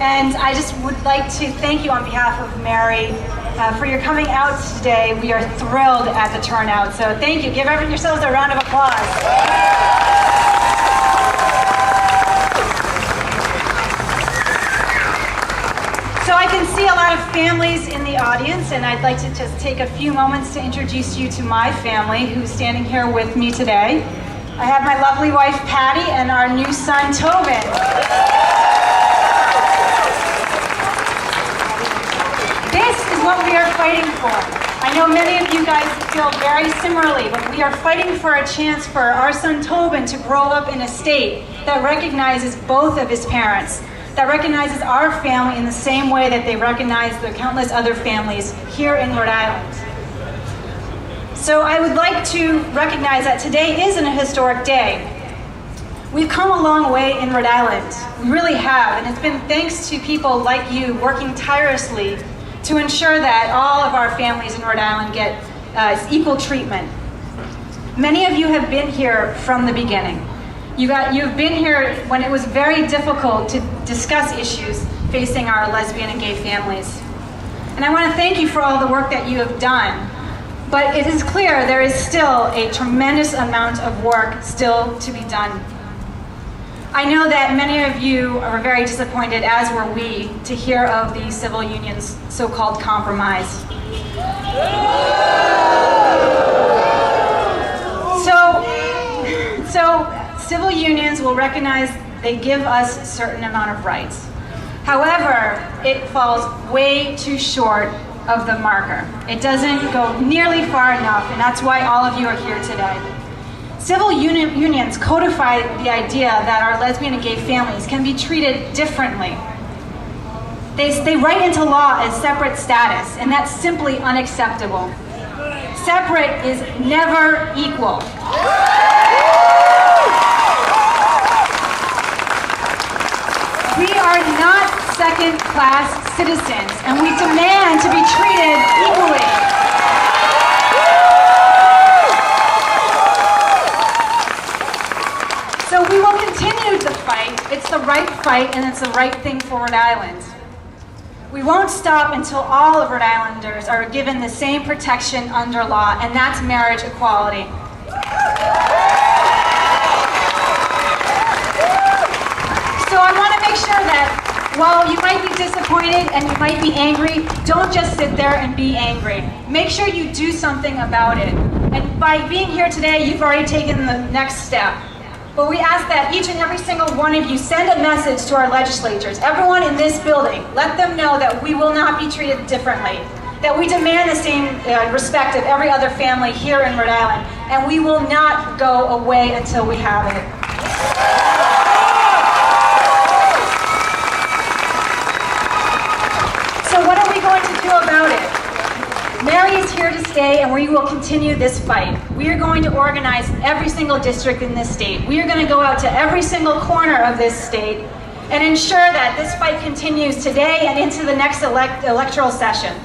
And I just would like to thank you on behalf of Mary for your coming out today. We are thrilled at the turnout, so thank you. Give yourselves a round of applause. So I can see a lot of families in the audience, and I'd like to just take a few moments to introduce you to my family who's standing here with me today. I have my lovely wife Patty and our new son Tobin. This is what we are fighting for. I know many of you guys feel very similarly, but we are fighting for a chance for our son Tobin to grow up in a state that recognizes both of his parents, that recognizes our family in the same way that they recognize the countless other families here in Rhode Island. So I would like to recognize that today is a historic day. We've come a long way in Rhode Island. We really have, and it's been thanks to people like you working tirelessly to ensure that all of our families in Rhode Island get equal treatment. Many of you have been here from the beginning. You've been here when it was very difficult to discuss issues facing our lesbian and gay families. And I want to thank you for all the work that you have done. But it is clear there is still a tremendous amount of work still to be done. I know that many of you are very disappointed, as were we, to hear of the civil union's so-called compromise. So civil unions will recognize they give us a certain amount of rights. However, it falls way too short of the marker. It doesn't go nearly far enough, and that's why all of you are here today. Civil unions codify the idea that our lesbian and gay families can be treated differently. They write into law as separate status, and that's simply unacceptable. Separate is never equal. We are not second-class citizens, and we demand to be treated equally. So we will continue the fight. It's the right fight, and it's the right thing for Rhode Island. We won't stop until all of Rhode Islanders are given the same protection under law, and that's marriage equality. So I want to make sure that while you might be disappointed and you might be angry, don't just sit there and be angry. Make sure you do something about it. And by being here today, you've already taken the next step. But we ask that each and every single one of you send a message to our legislators, everyone in this building. Let them know that we will not be treated differently, that we demand the same respect of every other family here in Rhode Island, and we will not go away until we have it. So what are we going to do about it? Mary is here to stay, and we will continue this fight. We are going to organize every single district in this state. We are going to go out to every single corner of this state and ensure that this fight continues today and into the next electoral session.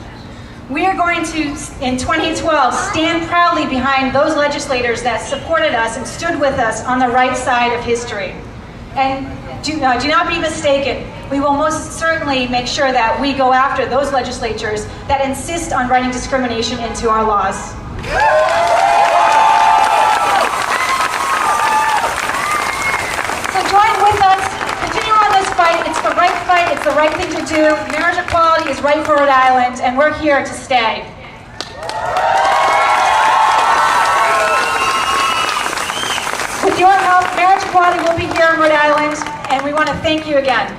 We are going to, in 2012, stand proudly behind those legislators that supported us and stood with us on the right side of history. And do not be mistaken. We will most certainly make sure that we go after those legislatures that insist on writing discrimination into our laws. So join with us, continue on this fight. It's the right thing to do. Marriage equality is right for Rhode Island, and we're here to stay. With your help, marriage equality will be here in Rhode Island, and we want to thank you again.